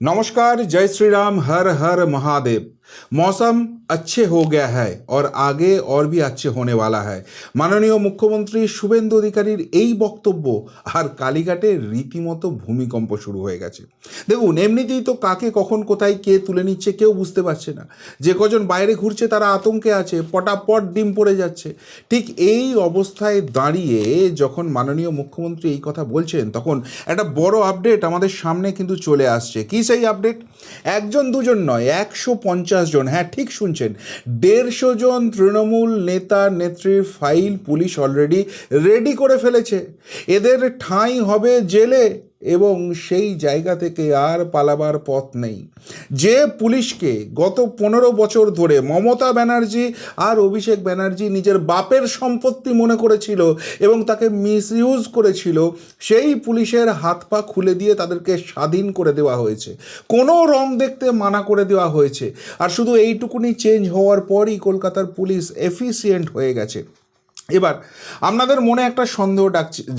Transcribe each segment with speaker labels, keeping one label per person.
Speaker 1: नमस्कार, जय श्री राम, हर हर महादेव। मौसम अच्छे हो गया है और आगे और भी अच्छे होने वाला है। মাননীয় মুখ্যমন্ত্রী শুভেন্দু অধিকারীর এই বক্তব্য আর কালীঘাটে রীতিমতো ভূমিকম্প শুরু হয়ে গেছে। দেখুন, এমনিতেই তো কাকে কখন কোথায় কে তুলে নিচ্ছে কেউ বুঝতে পারছে না। যে কজন বাইরে ঘুরছে তারা আতঙ্কে আছে, পটাপট ডিম পড়ে যাচ্ছে। ঠিক এই অবস্থায় দাঁড়িয়ে যখন মাননীয় মুখ্যমন্ত্রী এই কথা বলছেন, তখন একটা বড় আপডেট আমাদের সামনে কিন্তু চলে আসছে। কি সেই আপডেট? একজন দুজন নয়, 150 জন, হ্যাঁ ঠিক শুনছেন, 150 জন তৃণমূল নেতা নেত্রীর ফাইল পুলিশ অলরেডি রেডি করে ফেলেছে। এদের ঠাঁই হবে জেলে এবং সেই জায়গা থেকে আর পালাবার পথ নেই। যে পুলিশকে গত 15 বছর ধরে মমতা ব্যানার্জি আর অভিষেক ব্যানার্জি নিজের বাপের সম্পত্তি মনে করেছিল এবং তাকে মিসইউজ করেছিল, সেই পুলিশের হাত পা খুলে দিয়ে তাদেরকে স্বাধীন করে দেওয়া হয়েছে, কোনো রং দেখতে মানা করে দেওয়া হয়েছে। আর শুধু এইটুকুনি চেঞ্জ হওয়ার পরই কলকাতার পুলিশ এফিসিয়েন্ট হয়ে গেছে। এবার আপনাদের মনে একটা সন্দেহ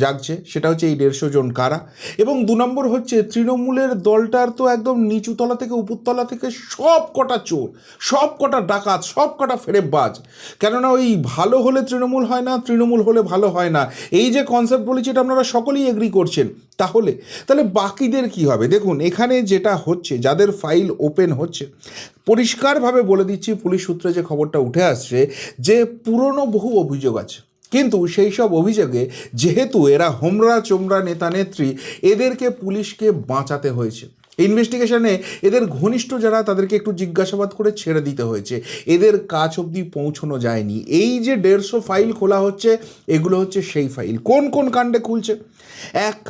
Speaker 1: জাগছে, সেটা হচ্ছে এই 150 জন কারা। এবং 2 নম্বর হচ্ছে, তৃণমূলের দলটার তো একদম নিচুতলা থেকে উপরতলা থেকে সব কটা চোর, সব কটা ডাকাত, সব কটা ফেরেববাজ। কেননা ওই ভালো হলে তৃণমূল হয় না, তৃণমূল হলে ভালো হয় না, এই যে কনসেপ্ট বলেছি এটা আপনারা সকলেই এগ্রি করছেন। তাহলে বাকিদের কি হবে? দেখুন, এখানে যেটা হচ্ছে, যাদের ফাইল ওপেন হচ্ছে, পরিষ্কারভাবে বলে দিচ্ছি, পুলিশ সূত্রে যে খবরটা উঠে আসছে যে পুরনো বহু অভিযোগ আছে, কিন্তু সেই সব অভিযোগে যেহেতু এরা হোমরা চোমরা নেতা নেত্রী, এদেরকে পুলিশকে বাঁচাতে হয়েছে। ইনভেস্টিগেশনে এদের ঘনিষ্ঠ যারা, তাদেরকে একটু জিজ্ঞাসাবাদ করে ছেড়ে দিতে হয়েছে, এদের কাজ অবধি পৌঁছানো যায়নি। এই যে 150 ফাইল খোলা হচ্ছে, এগুলো হচ্ছে সেই ফাইল। কোন কোন কাণ্ডে খুলছে? 1,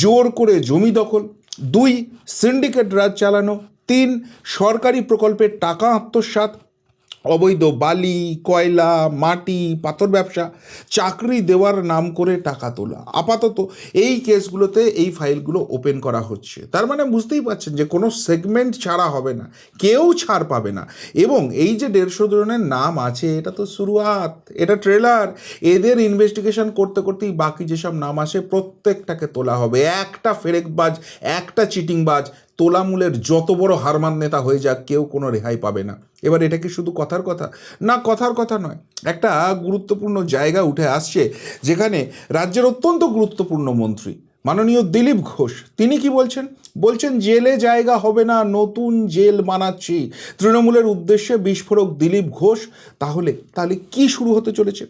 Speaker 1: জোর করে জমি দখল; 2, সিন্ডিকেট রাজ চালানো; 3, সরকারি প্রকল্পের টাকা আত্মসাৎ; অবৈধ বালি, কয়লা, মাটি, পাথর ব্যবসা; চাকরি দেওয়ার নাম করে টাকা তোলা। আপাতত এই কেসগুলোতে এই ফাইলগুলো ওপেন করা হচ্ছে। তার মানে বুঝতেই পারছেন যে কোনো সেগমেন্ট ছাড়া হবে না, কেউ ছাড় পাবে না। এবং এই যে 150 জনের নাম আছে, এটা তো শুরুয়াত, এটা ট্রেলার। এদের ইনভেস্টিগেশন করতে করতেই বাকি যেসব নাম আসে প্রত্যেকটাকে তোলা হবে। একটা ফেরেকবাজ, একটা চিটিংবাজ, তোলামূলের যত বড় হারমান নেতা হয়ে যাক, কেউ কোনো রেহাই পাবে না। এবার এটা কি শুধু কথার কথা? না, কথার কথা নয়, একটা গুরুত্বপূর্ণ জায়গা উঠে আসছে, যেখানে রাজ্যের অত্যন্ত গুরুত্বপূর্ণ মন্ত্রী মাননীয় দিলীপ ঘোষ, তিনি কি বলছেন জেলে জায়গা হবে না, নতুন জেল বানাচ্ছি। তৃণমূলের উদ্দেশ্যে বিস্ফোরক দিলীপ ঘোষ। তাহলে কি শুরু হতে চলেছে?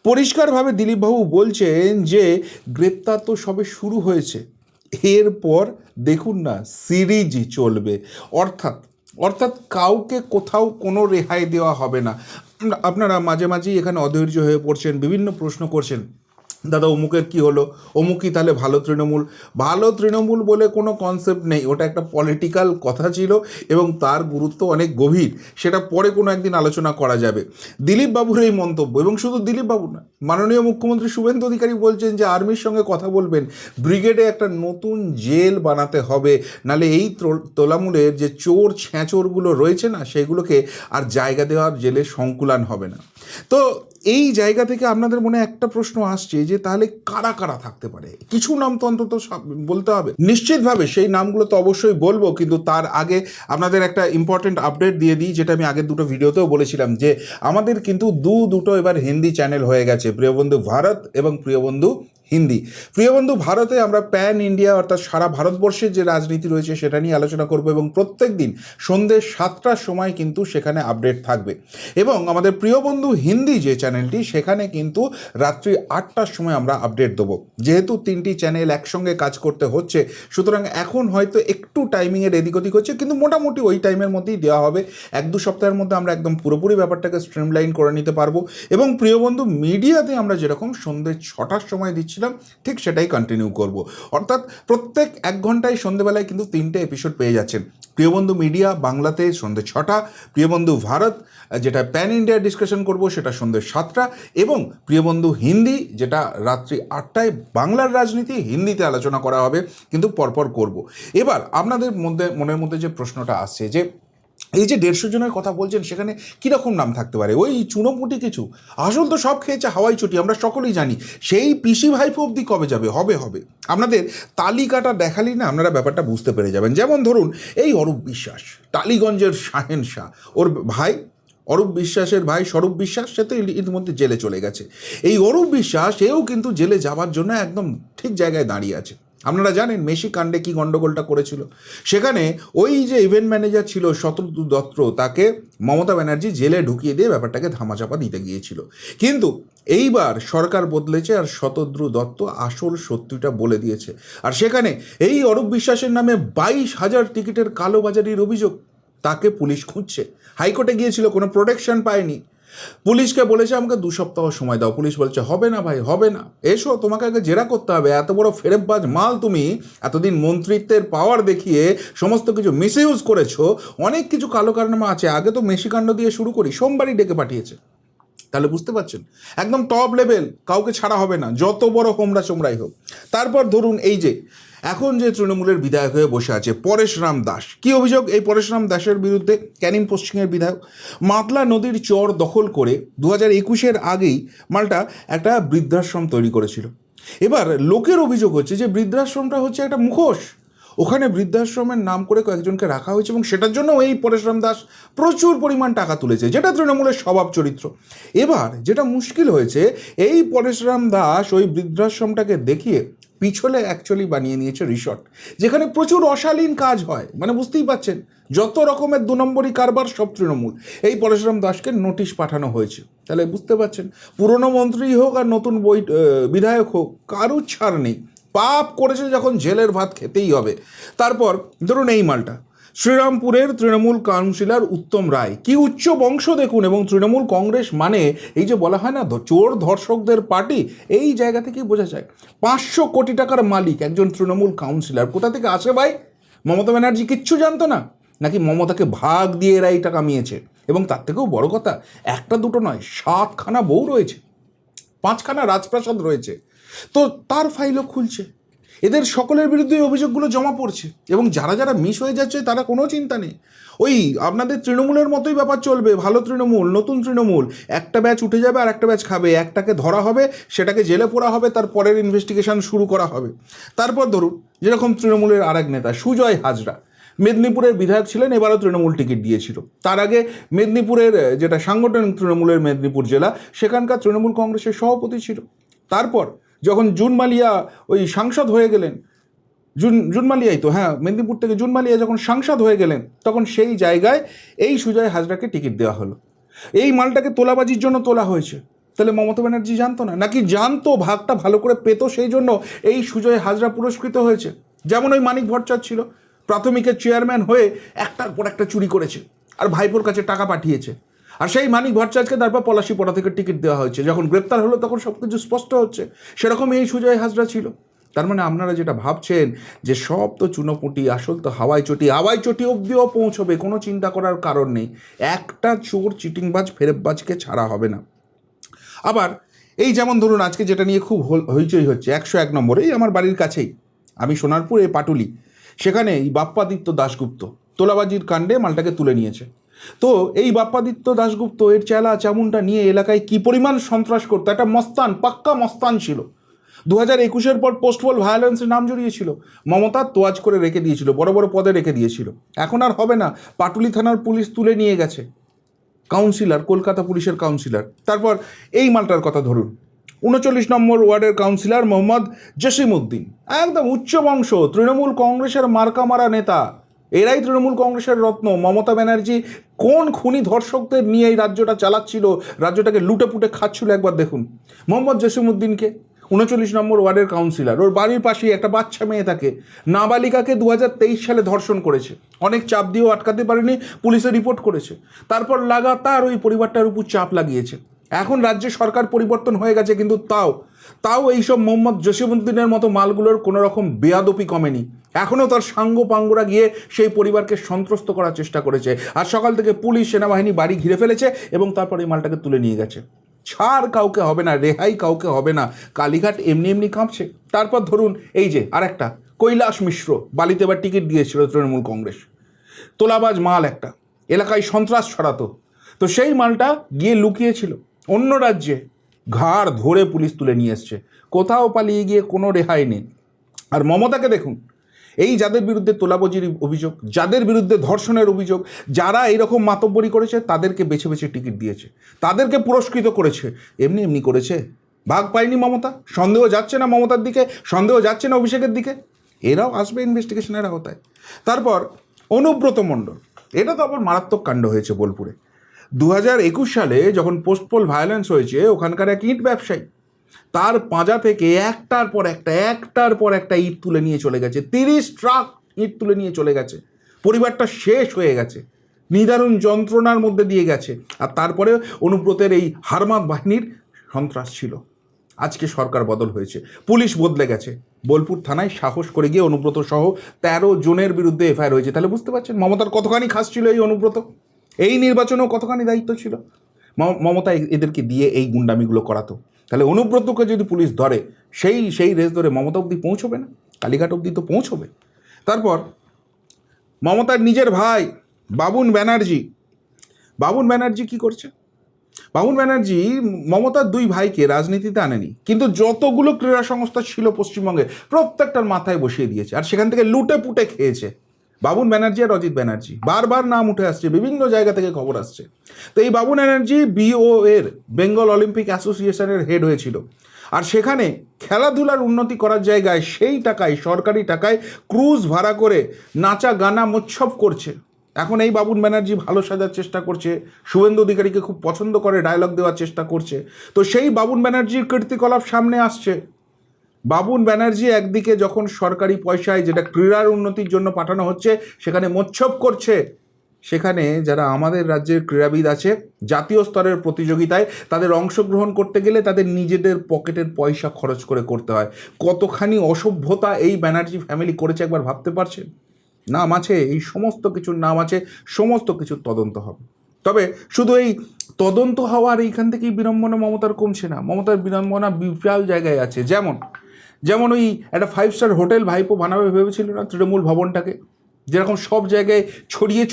Speaker 1: পরিষ্কারভাবে দিলীপবাবু বলছেন যে গ্রেপ্তার তো সবে শুরু হয়েছে, এরপর দেখুন না সিরিজ চলবে। অর্থাৎ কাউকে কোথাও কোনো রেহাই দেওয়া হবে না। আপনারা মাঝে মাঝেই এখানে অধৈর্য হয়ে পড়ছেন, বিভিন্ন প্রশ্ন করছেন, দাদা অমুকের কি হলো, অমুকই তাহলে ভালো তৃণমূল বলে কোনো কনসেপ্ট নেই। ওটা একটা পলিটিক্যাল কথা ছিল এবং তার গুরুত্ব অনেক গভীর, সেটা পরে কোনো একদিন আলোচনা করা যাবে। দিলীপ বাবুর এই মন্তব্য, এবং শুধু দিলীপ বাবু না, মাননীয় মুখ্যমন্ত্রী শুভেন্দু অধিকারী বলছেন যে আর্মির সঙ্গে কথা বলবেন, ব্রিগেডে একটা নতুন জেল বানাতে হবে, নালে এই তোলামূলের যে চোর ছ্যাঁচোরগুলো রয়েছে না, সেগুলোকে আর জায়গা দেওয়ার জেলে সংকুলান হবে না। তো এই জায়গা থেকে আপনাদের মনে একটা প্রশ্ন আসছে যে তাহলে কারা কারা থাকতে পারে? কিছু নাম তো অন্তত বলতে হবে। নিশ্চিতভাবে সেই নামগুলো তো অবশ্যই বলবো, কিন্তু তার আগে আপনাদের একটা ইম্পর্টেন্ট আপডেট দিয়ে দিই, যেটা আমি আগের দুটো ভিডিওতেও বলেছিলাম, যে আমাদের কিন্তু দুটো এবার হিন্দি চ্যানেল হয়ে গেছে, প্রিয়বন্ধু ভারত এবং প্রিয়বন্ধু হিন্দি। প্রিয়বন্ধু ভারতে আমরা প্যান ইন্ডিয়া, অর্থাৎ সারা ভারতবর্ষের যে রাজনীতি রয়েছে সেটা নিয়ে আলোচনা করব, এবং প্রত্যেক দিন সন্ধ্যে 7টার সময় কিন্তু সেখানে আপডেট থাকবে। এবং আমাদের প্রিয়বন্ধু হিন্দি যে চ্যানেলটি, সেখানে কিন্তু রাত্রি 8টার সময় আমরা আপডেট দেবো। যেহেতু 3টি চ্যানেল একসঙ্গে কাজ করতে হচ্ছে, সুতরাং এখন হয়তো একটু টাইমিংয়ের এদিক ওদিক হচ্ছে, কিন্তু মোটামুটি ওই টাইমের মধ্যেই দেওয়া হবে। 1-2 সপ্তাহের মধ্যে আমরা একদম পুরোপুরি ব্যাপারটাকে স্ট্রিমলাইন করে নিতে পারবো। এবং প্রিয়বন্ধু মিডিয়াতে আমরা যেরকম সন্ধ্যে 6টার সময় দিচ্ছিলাম, ঠিক সেটাই কন্টিনিউ করব। অর্থাৎ প্রত্যেক 1 ঘন্টায় সন্ধ্যেবেলায় কিন্তু 3টে এপিসোড পেয়ে যাচ্ছেন। প্রিয়বন্ধু মিডিয়া বাংলাতে সন্ধ্যে 6টা, প্রিয়বন্ধু ভারত যেটা প্যান ইন্ডিয়া ডিসকাশন করব সেটা সন্ধ্যে 7টা, এবং প্রিয়বন্ধু হিন্দি যেটা রাত্রি 8টায় বাংলার রাজনীতি হিন্দিতে আলোচনা করা হবে, কিন্তু পরপর করব। এবার আপনাদের মনের মধ্যে যে প্রশ্নটা আসছে যে এই যে 150 জনের কথা বলছেন, সেখানে কীরকম নাম থাকতে পারে? ওই চুনোপুটি কিছু, আসল তো সব খেয়েছে হাওয়াই চটি, আমরা সকলেই জানি। সেই পিসি ভাইপো অবধি কবে যাবে? হবে। আপনাদের তালিকাটা দেখালেই না আপনারা ব্যাপারটা বুঝতে পেরে যাবেন। যেমন ধরুন এই অরূপ বিশ্বাস, টালিগঞ্জের শাহেনশাহ, ওর ভাই অরূপ বিশ্বাসের ভাই স্বরূপ বিশ্বাস, সে তো ইতিমধ্যে জেলে চলে গেছে। এই অরূপ বিশ্বাস এও কিন্তু জেলে যাবার জন্য একদম ঠিক জায়গায় দাঁড়িয়ে আছে। আপনারা জানেন মেসি কাণ্ডে কি গণ্ডগোলটা করেছিল, সেখানে ওই যে ইভেন্ট ম্যানেজার ছিল শতদ্রু দত্ত, তাকে মমতা ব্যানার্জি জেলে ঢুকিয়ে দিয়ে ব্যাপারটাকে ধামাচাপা দিতে গিয়েছিল। কিন্তু এইবার সরকার বদলেছে আর শতদ্রু দত্ত আসল সত্যিটা বলে দিয়েছে। আর সেখানে এই অরূপ বিশ্বাসের নামে 22,000 টিকিটের কালোবাজারির অভিযোগ, তাকে পুলিশ খুঁজছে। হাইকোর্টে গিয়েছিল, কোনো প্রোটেকশন পায়নি। পুলিশকে বলেছে আমাকে 2 সপ্তাহ সময় দাও। পুলিশ বলছে হবে না ভাই, হবে না, এসো, তোমাকে আগে জেরা করতে হবে। এত বড় ফেরেববাজ মাল তুমি, এতদিন মন্ত্রিত্বের পাওয়ার দেখিয়ে সমস্ত কিছু মিসইউজ করেছো, অনেক কিছু কালো কারনামা আছে। আগে তো মেশিকাণ্ড দিয়ে শুরু করি, সোমবারই ডেকে পাঠিয়েছে। তাহলে বুঝতে পারছেন, একদম টপ লেভেল, কাউকে ছাড়া হবে না, যত বড় হোমরা চোমরাই হোক। তারপর ধরুন এই যে এখন যে তৃণমূলের বিধায়ক হয়ে বসে আছে পরেশরাম দাস, কি অভিযোগ এই পরেশরাম দাসের বিরুদ্ধে? ক্যানিং পশ্চিমের বিধায়ক, মাতলা নদীর চর দখল করে 2021-এর আগেই মালটা একটা বৃদ্ধাশ্রম তৈরি করেছিল। এবার লোকের অভিযোগ হচ্ছে যে বৃদ্ধাশ্রমটা হচ্ছে একটা মুখোশ, ওখানে বৃদ্ধাশ্রমের নাম করে কয়েকজনকে রাখা হয়েছে এবং সেটার জন্য এই পরেশরাম দাস প্রচুর পরিমাণ টাকা তুলেছে, যেটা তৃণমূলের স্বভাব চরিত্র। এবার যেটা মুশকিল হয়েছে, এই পরেশরাম দাস ওই বৃদ্ধাশ্রমটাকে দেখিয়ে পিছলে অ্যাকচুয়ালি বানিয়ে নিয়েছে রিসর্ট, যেখানে প্রচুর অশালীন কাজ হয়। মানে বুঝতেই পাচ্ছেন, যত রকমের 2 নম্বরই কারবার সব তৃণমূল। এই পরেশরাম দাসকে নোটিশ পাঠানো হয়েছে। তাহলে বুঝতে পারছেন, পুরনো মন্ত্রী হোক আর নতুন বিধায়ক হোক, কারুর ছাড় নেই। পাপ করেছে যখন জেলের ভাত খেতেই হবে। তারপর ধরুন এই মালটা, শ্রীরামপুরের তৃণমূল কাউন্সিলর উত্তম রায়, কি উচ্চ বংশ দেখুন। এবং তৃণমূল কংগ্রেস মানে এই যে বলা হয় না চোর ধর্ষকদের পার্টি, এই জায়গা থেকেই বোঝা যায়। 500 কোটি টাকার মালিক একজন তৃণমূল কাউন্সিলর, কোথা থেকে আসে ভাই? মমতা ব্যানার্জি কিচ্ছু জানতো না নাকি মমতাকে ভাগ দিয়ে এরা এইটা কামিয়েছে? এবং তার থেকেও বড় কথা, একটা দুটো নয়, 7খানা বউ রয়েছে, 5খানা রাজপ্রাসাদ রয়েছে। তো তার ফাইলও খুলছে, এদের সকলের বিরুদ্ধে অভিযোগগুলো জমা পড়ছে। এবং যারা যারা মিস হয়ে যাচ্ছে তারা কোনো চিন্তা নেই, ওই আপনাদের তৃণমূলের মতোই ব্যাপার চলবে। ভালো তৃণমূল, নতুন তৃণমূল, একটা ব্যাচ উঠে যাবে আর একটা ব্যাচ খাবে, একটাকে ধরা হবে, সেটাকে জেলে পোড়া হবে, তার পরের ইনভেস্টিগেশন শুরু করা হবে। তারপর ধরুন যেরকম তৃণমূলের আরেক নেতা সুজয় হাজরা, মেদিনীপুরের বিধায়ক ছিলেন, এবারও তৃণমূল টিকিট দিয়েছিল। তার আগে মেদিনীপুরের যেটা সাংগঠনিক তৃণমূলের মেদিনীপুর জেলা, সেখানকার তৃণমূল কংগ্রেসের সভাপতি ছিল। তারপর যখন জুন মালিয়া ওই সাংসদ হয়ে গেলেন, জুন মালিয়াই তো, হ্যাঁ, মেদিনীপুর থেকে জুন মালিয়া যখন সাংসদ হয়ে গেলেন, তখন সেই জায়গায় এই সুজয় হাজরাকে টিকিট দেওয়া হলো। এই মালটাকে তোলাবাজির জন্য তোলা হয়েছে। তাহলে মমতা ব্যানার্জি জানতো না নাকি জানতো, ভাগটা ভালো করে পেতো, সেই জন্য এই সুজয় হাজরা পুরস্কৃত হয়েছে? যেমন ওই মানিক ভট্টাচার্য ছিল, প্রাথমিকের চেয়ারম্যান হয়ে একটার পর একটা চুরি করেছে আর ভাইপোর কাছে টাকা পাঠিয়েছে। আর সেই মানিক ভট্টাচার্যকে তারপর পলাশিপাড়া থেকে টিকিট দেওয়া হয়েছে। যখন গ্রেপ্তার হলো তখন সব কিছু স্পষ্ট হচ্ছে। সেরকম এই সুজয় হাজরা ছিল। তার মানে আপনারা যেটা ভাবছেন যে সব তো চুনোপুটি, আসল তো হাওয়াই চটি অবধিও পৌঁছবে, কোনো চিন্তা করার কারণ নেই। একটা চোর চিটিংবাজ ফেরেববাজকে ছাড়া হবে না। আবার এই যেমন ধরুন আজকে যেটা নিয়ে খুব হইচই হচ্ছে, 101 নম্বর, এই আমার বাড়ির কাছেই, আমি সোনারপুর এই পাটুলি, সেখানে এই বাপ্পাদিত্য দাশগুপ্ত তোলাবাজির কাণ্ডে মালটাকে তুলে নিয়েছে। তো এই বাপ্পাদিত্য দাশগুপ্ত এর চেলা চামুনটা নিয়ে এলাকায় কি পরিমাণ সন্ত্রাস করতো, একটা মস্তান, পাক্কা মস্তান ছিল। 2021-এর পর পোস্টপল ভায়োলেন্সের নাম জড়িয়েছিল, মমতা তোয়াজ করে রেখে দিয়েছিল, বড় বড় পদে রেখে দিয়েছিল। এখন আর হবে না, পাটুলি থানার পুলিশ তুলে নিয়ে গেছে। কাউন্সিলর, কলকাতা পুলিশের কাউন্সিলর। তারপর এই মালটার কথা ধরুন, 39 নম্বর ওয়ার্ডের কাউন্সিলর মোহাম্মদ জসিমউদ্দিন, একদম উচ্চ বংশ, তৃণমূল কংগ্রেসের মার্কা মারা নেতা। এরাই তৃণমূল কংগ্রেসের রত্ন। মমতা ব্যানার্জি কোন খুনি ধর্ষকদের নিয়ে এই রাজ্যটা চালাচ্ছিল, রাজ্যটাকে লুটে পুটে খাচ্ছিল, একবার দেখুন। মোহাম্মদ জসিমউদ্দিনকে, 39 নম্বর ওয়ার্ডের কাউন্সিলর, ওর বাড়ির পাশেই একটা বাচ্চা মেয়ে থাকে, নাবালিকাকে 2023 সালে ধর্ষণ করেছে। অনেক চাপ দিয়েও আটকাতে পারেনি, পুলিশে রিপোর্ট করেছে। তারপর লাগাতার ওই পরিবারটার উপর চাপ লাগিয়েছে। এখন রাজ্যে সরকার পরিবর্তন হয়ে গেছে, কিন্তু তাও এইসব মোহাম্মদ জসিমউদ্দিনের মতো মালগুলোর কোনো রকম বেয়াদপি কমেনি। এখনও তার সাঙ্গ পাঙ্গুরা গিয়ে সেই পরিবারকে সন্ত্রস্ত করার চেষ্টা করেছে। আর সকাল থেকে পুলিশ সেনাবাহিনী বাড়ি ঘিরে ফেলেছে এবং তারপর এই মালটাকে তুলে নিয়ে গেছে। ছাড় কাউকে হবে না, রেহাই কাউকে হবে না। কালীঘাট এমনি এমনি কাঁপছে। তারপর ধরুন এই যে আরেকটা, কৈলাস মিশ্র, বালিতে এবার টিকিট দিয়েছিল তৃণমূল কংগ্রেস, তোলাবাজ মাল একটা। এলাকায় সন্ত্রাস ছড়াতো, তো সেই মালটা গিয়ে লুকিয়েছিল অন্য রাজ্যে, ঘাড় ধরে পুলিশ তুলে নিয়ে এসছে, কোথাও পালিয়ে গিয়ে কোনো রেহাই নেই। আর মমতাকে দেখুন, এই যাদের বিরুদ্ধে তোলাবাজির অভিযোগ, যাদের বিরুদ্ধে ধর্ষণের অভিযোগ, যারা এইরকম মাতব্বরি করেছে তাদেরকে বেছে বেছে টিকিট দিয়েছে, তাদেরকে পুরস্কৃত করেছে, এমনি এমনি করেছে। ভাগ পায়নি মমতা, সন্দেহ যাচ্ছে না মমতার দিকে, সন্দেহ যাচ্ছে না অভিষেকের দিকে, এরাও আসবে ইনভেস্টিগেশনের আওতায়। তারপর অনুব্রত মণ্ডল, এটা তো আবার মারাত্মক কাণ্ড হয়েছে বোলপুরে। 2021 সালে যখন পোস্টপোল ভায়োলেন্স হয়েছে, ওখানকার এক ইট ব্যবসায়ী তার পাঁজা থেকে একটার পর একটা ইট তুলে নিয়ে চলে গেছে, 30 ট্রাক ইট তুলে নিয়ে চলে গেছে, পরিবারটা শেষ হয়ে গেছে, নিদারুণ যন্ত্রণার মধ্যে দিয়ে গেছে। আর তারপরে অনুব্রতের এই হারমাত বাহিনীর সন্ত্রাস ছিল। আজকে সরকার বদল হয়েছে, পুলিশ বদলে গেছে, বোলপুর থানায় সাহস করে গিয়ে অনুব্রত সহ 13 জনের বিরুদ্ধে এফআইআর হয়েছে। তাহলে বুঝতে পারছেন মমতার কতখানি খাস ছিল এই অনুব্রত, এই নির্বাচনেও কতখানি দায়িত্ব ছিল। মমতা এদেরকে দিয়ে এই গুন্ডামিগুলো করাতো। তাহলে অনুব্রতকে যদি পুলিশ ধরে, সেই রেস ধরে মমতা অবধি পৌঁছবে না, কালীঘাট অবধি তো পৌঁছবে। তারপর মমতার নিজের ভাই বাবুন ব্যানার্জি কি করছে? বাবুন ব্যানার্জি মমতার 2 ভাইকে রাজনীতিতে আনেনি, কিন্তু যতগুলো ক্রীড়া সংস্থা ছিল পশ্চিমবঙ্গে প্রত্যেকটার মাথায় বসিয়ে দিয়েছে, আর সেখান থেকে লুটে পুটে খেয়েছে। বাবুন ব্যানার্জি আর অজিত ব্যানার্জি বারবার নাম উঠে আসছে, বিভিন্ন জায়গা থেকে খবর আসছে। তো এই বাবুন ব্যানার্জি বিও এর বেঙ্গল অলিম্পিক অ্যাসোসিয়েশনের হেড হয়েছিল, আর সেখানে খেলাধুলার উন্নতি করার জায়গায় সেই টাকায়, সরকারি টাকায় ক্রুজ ভাড়া করে নাচা গানা মোৎসব করছে। এখন এই বাবুন ব্যানার্জি ভালো সাজার চেষ্টা করছে, শুভেন্দু অধিকারীকে খুব পছন্দ করে ডায়লগ দেওয়ার চেষ্টা করছে। তো সেই বাবুন ব্যানার্জির কীর্তিকলাপ সামনে আসছে। বাবুন ব্যানার্জি একদিকে যখন সরকারি পয়সায় যেটা ক্রীড়ার উন্নতির জন্য পাঠানো হচ্ছে সেখানে মোৎসব করছে, সেখানে যারা আমাদের রাজ্যের ক্রীড়াবিদ আছে জাতীয় স্তরের প্রতিযোগিতায় তাদের অংশগ্রহণ করতে গেলে তাদের নিজেদের পকেটের পয়সা খরচ করে করতে হয়। কতখানি অসভ্যতা এই ব্যানার্জি ফ্যামিলি করেছে একবার ভাবতে পারছেন? নাম আছে, এই সমস্ত কিছুর নাম আছে, সমস্ত কিছুর তদন্ত হবে। তবে শুধু এই তদন্ত হওয়ার এইখান থেকেই বিড়ম্বনা মমতার কমছে না, মমতার বিড়ম্বনা বিশাল জায়গায় আছে। যেমন ওই একটা 5 স্টার হোটেল ভাইপো বানাবে ভেবেছিল না তৃণমূল ভবনটাকে, যেরকম সব জায়গায় ছড়িয়ে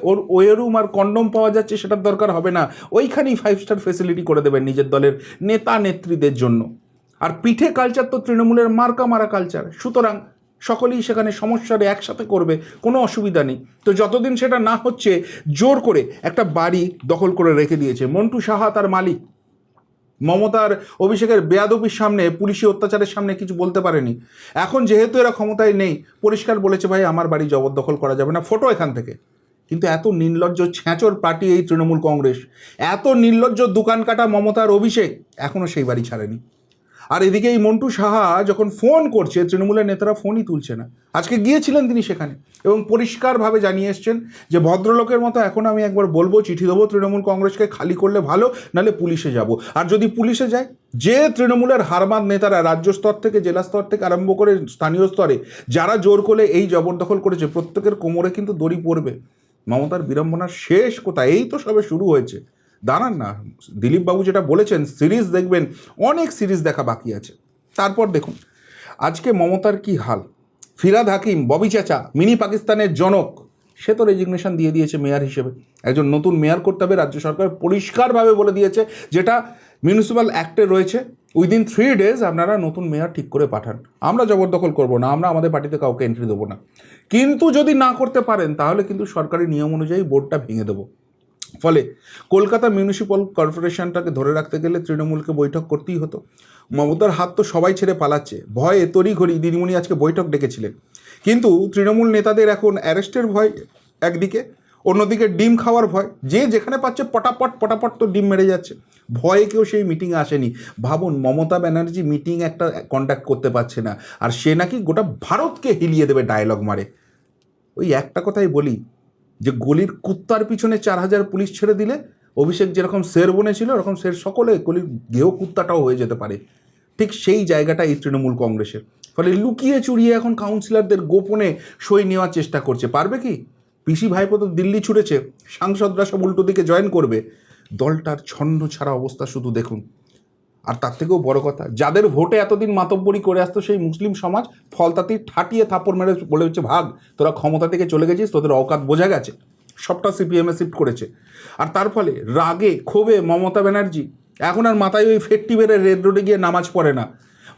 Speaker 1: ওর ওয়েরুম আর কন্ডম পাওয়া যাচ্ছে, সেটার দরকার হবে না, ওইখানেই 5 স্টার ফেসিলিটি করে দেবেন নিজের দলের নেতা নেত্রীদের জন্য। আর পিঠে কালচার তো তৃণমূলের মার্কা মারা কালচার, সুতরাং সকলেই সেখানে সমস্যারে একসাথে করবে, কোনো অসুবিধা নেই। তো যতদিন সেটা না হচ্ছে, জোর করে একটা বাড়ি দখল করে রেখে দিয়েছে মন্টু সাহা তার মালিক। মমতার অভিষেকের বেয়াদবির সামনে, পুলিশি অত্যাচারের সামনে কিছু বলতে পারেনি। এখন যেহেতু এরা ক্ষমতায় নেই, পরিষ্কার বলেছে ভাই আমার বাড়ি জবরদখল করা যাবে না, ফটো এখান থেকে। কিন্তু এত নির্লজ্জ ছ্যাঁচর পার্টি এই তৃণমূল কংগ্রেস, এত নির্লজ্জ দোকান কাটা মমতার অভিষেক এখনও সেই বাড়ি ছাড়েনি। আর এদিকে এই মন্টু সাহা যখন ফোন করছে, তৃণমূলের নেতারা ফোনই তুলছে না। আজকে গিয়েছিলেন তিনি সেখানে এবং পরিষ্কারভাবে জানিয়ে এসছেন যে ভদ্রলোকের মতো এখন আমি একবার বলবো, চিঠি দেবো তৃণমূল কংগ্রেসকে, খালি করলে ভালো, নাহলে পুলিশে যাব। আর যদি পুলিশে যায়, যে তৃণমূলের হারমাদ নেতারা রাজ্য স্তর থেকে, জেলা স্তর থেকে আরম্ভ করে স্থানীয় স্তরে যারা জোর করে এই জবরদখল করেছে, প্রত্যেকের কোমরে কিন্তু দড়ি পড়বে। মমতার বিড়ম্বনার শেষ কোথায়? এই তো সবে শুরু হয়েছে, দাঁড়ান না। দিলীপবাবু যেটা বলেছেন সিরিজ দেখবেন, অনেক সিরিজ দেখা বাকি আছে। তারপর দেখুন আজকে মমতার কি হাল। ফিরাদ হাকিম, ববি চাচা, মিনি পাকিস্তানের জনক, সে তো রেজিগনেশন দিয়ে দিয়েছে মেয়র হিসেবে। একজন নতুন মেয়র করতে হবে, রাজ্য সরকার পরিষ্কারভাবে বলে দিয়েছে, যেটা মিউনিসিপ্যাল অ্যাক্টে রয়েছে, উইদিন 3 ডেজ আপনারা নতুন মেয়র ঠিক করে পাঠান। আমরা জবরদখল করব না, আমরা আমাদের পার্টিতে কাউকে এন্ট্রি দেবো না। কিন্তু যদি না করতে পারেন তাহলে কিন্তু সরকারি নিয়ম অনুযায়ী বোর্ডটা ভেঙে দেবো। ফলে কলকাতা মিউনিসিপ্যাল কর্পোরেশনটাকে ধরে রাখতে গেলে তৃণমূলকে বৈঠক করতেই হতো। মমতার হাত তো সবাই ছেড়ে পালাচ্ছে, ভয়ে তড়িঘড়ি দিদিমণি আজকে বৈঠক ডেকেছিলেন। কিন্তু তৃণমূল নেতাদের এখন অ্যারেস্টের ভয় একদিকে, অন্যদিকে ডিম খাওয়ার ভয়। যে যেখানে পাচ্ছে পটাপট তো ডিম মেরে যাচ্ছে, ভয়ে কেউ সেই মিটিংয়ে আসেনি। ভাবুন, মমতা ব্যানার্জি মিটিং একটা কন্ডাক্ট করতে পারছে না, আর সে নাকি গোটা ভারতকে হিলিয়ে দেবে ডায়লগ মারে। ওই একটা কথাই বলি, যে গলির কুত্তার পিছনে 4000 পুলিশ ছেড়ে দিলে অভিষেক যেরকম শের বনেছিল, ওরকম শের সকলে গলির গেহ কুত্তাটাও হয়ে যেতে পারে। ঠিক সেই জায়গাটা এই তৃণমূল কংগ্রেসের। ফলে লুকিয়ে চুরিয়ে এখন কাউন্সিলরদের গোপনে সই নেওয়ার চেষ্টা করছে। পারবে কি? পিসি ভাইপো তো দিল্লি ছুটেছে, সাংসদরা সব উল্টো দিকে জয়েন করবে। দলটার ছন্ন ছাড়া অবস্থা শুধু দেখুন। আর তার থেকেও বড় কথা, যাদের ভোটে এতদিন মাতব্বরি করে আসতো সেই মুসলিম সমাজ, ফলতাতি ঠাটিয়ে থাপড় মেরে বলে হচ্ছে ভাগ, তোরা ক্ষমতা থেকে চলে গেছিস, তোদের অকাত বোঝা গেছে। সবটা সিপিএমে শিফট করেছে। আর তার ফলে রাগে ক্ষোভে মমতা ব্যানার্জি এখন আর মাথায় ওই ফেটটি বেড়ে রেড রোডে গিয়ে নামাজ পড়ে না।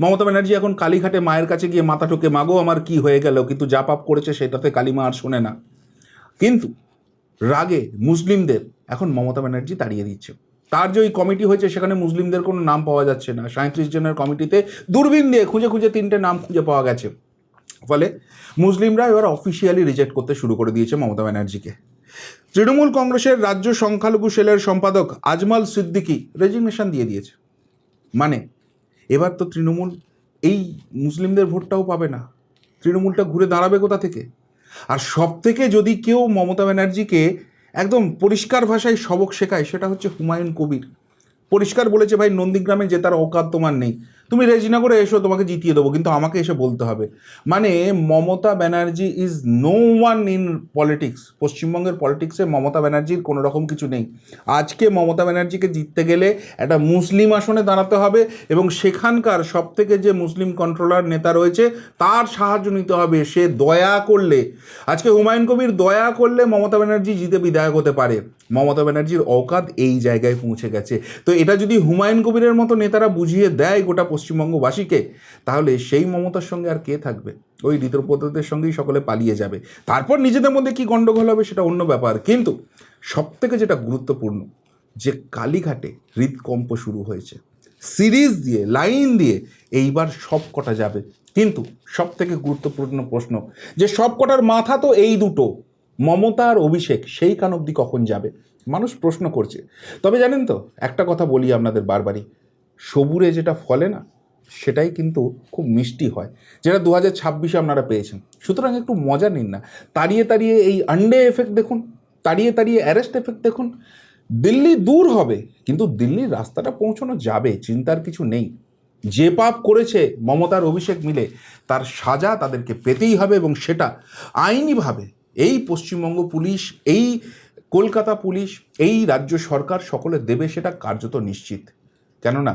Speaker 1: মমতা ব্যানার্জি এখন কালীঘাটে মায়ের কাছে গিয়ে মাথা ঠোকে, মাগো আমার কি হয়ে গেল, কিন্তু যা পাপ করেছে সেটাতে কালীমা আর শোনে না। কিন্তু রাগে মুসলিমদের এখন মমতা ব্যানার্জি তাড়িয়ে দিচ্ছে। তার যে ওই কমিটি হয়েছে সেখানে মুসলিমদের কোনো নাম পাওয়া যাচ্ছে না। 37 জনের কমিটিতে দূরবীন দিয়ে খুঁজে খুঁজে 3টে নাম খুঁজে পাওয়া গেছে। ফলে মুসলিমরা এবার অফিসিয়ালি রিজেক্ট করতে শুরু করে দিয়েছে মমতা ব্যানার্জিকে। তৃণমূল কংগ্রেসের রাজ্য সংখ্যালঘু সেলের সম্পাদক আজমল সিদ্দিকী রেজিগনেশন দিয়ে দিয়েছে। মানে এবার তো তৃণমূল এই মুসলিমদের ভোটটাও পাবে না। তৃণমূলটা ঘুরে দাঁড়াবে কোথা থেকে? আর সব থেকে যদি কেউ মমতা ব্যানার্জিকে একদম পরিষ্কার ভাষায় সবক শেখায় সেটা হচ্ছে হুমায়ুন কবির। পরিষ্কার বলেছে, ভাই নন্দীগ্রামে জেতার অকাত তোমার নেই, তুমি রেজিনগরে এসো, তোমাকে জিতিয়ে দেবো, কিন্তু আমাকে এসে বলতে হবে। মানে Mamata Banerjee is no one in politics. পশ্চিমবঙ্গের পলিটিক্সে মমতা ব্যানার্জির কোনো রকম কিছু নেই। আজকে মমতা ব্যানার্জিকে জিততে গেলে একটা মুসলিম আসনে দাঁড়াতে হবে এবং সেখানকার সব থেকে যে মুসলিম কন্ট্রোলার নেতা রয়েছে তার সাহায্য নিতে হবে। সে দয়া করলে, আজকে হুমায়ুন কবির দয়া করলে মমতা ব্যানার্জি জিতে বিধায়ক হতে পারে। মমতা ব্যানার্জির অকাত এই জায়গায় পৌঁছে গেছে। তো এটা যদি হুমায়ুন কবিরের মতো নেতারা বুঝিয়ে দেয় গোটা পশ্চিমবঙ্গবাসীকে, তাহলে সেই মমতার সঙ্গে আর কে থাকবে? ওই ঋতুপদের সঙ্গেই সকলে পালিয়ে যাবে। তারপর নিজেদের মধ্যে কি গণ্ডগোল হবে সেটা অন্য ব্যাপার। কিন্তু সবথেকে যেটা গুরুত্বপূর্ণ, যে কালীঘাটে হৃদকম্প শুরু হয়েছে, সিরিজ দিয়ে লাইন দিয়ে এইবার সব কটা যাবে। কিন্তু সবথেকে গুরুত্বপূর্ণ প্রশ্ন, যে সব কটার মাথা তো এই দুটো, মমতা আর অভিষেক, সেইখান অবধি কখন যাবে মানুষ প্রশ্ন করছে। তবে জানেন তো, একটা কথা বলি আপনাদের বারবারই, সবুরে যেটা ফলে না সেটাই কিন্তু খুব মিষ্টি হয়, যেটা 2026-এ আপনারা পেয়েছেন। সুতরাং একটু মজা নিন না। তাড়িয়ে তাড়িয়ে এই আন্ডে এফেক্ট দেখুন, তাড়িয়ে তাড়িয়ে অ্যারেস্ট এফেক্ট দেখুন। দিল্লি দূর হবে, কিন্তু দিল্লির রাস্তাটা পৌঁছানো যাবে, চিন্তার কিছু নেই। যে পাপ করেছে মমতার অভিষেক মিলে তার সাজা তাদেরকে পেতেই হবে, এবং সেটা আইনিভাবে এই পশ্চিমবঙ্গ পুলিশ, এই কলকাতা পুলিশ, এই রাজ্য সরকার সকলে দেবে, সেটা কার্যত নিশ্চিত। কেননা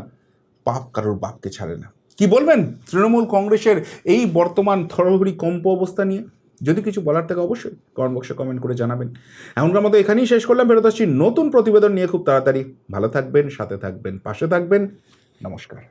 Speaker 1: পাপ কারোর বাপকে ছাড়ে না। কি বলবেন তৃণমূল কংগ্রেসের এই বর্তমান থরহরি কম্প অবস্থা নিয়ে? যদি কিছু বলার থাকে অবশ্যই কমেন্ট বক্সে কমেন্ট করে জানাবেন। এখনকার মতো এখানেই শেষ করলাম, ফেরত আসছি নতুন প্রতিবেদন নিয়ে খুব তাড়াতাড়ি। ভালো থাকবেন, সাথে থাকবেন, পাশে থাকবেন। নমস্কার।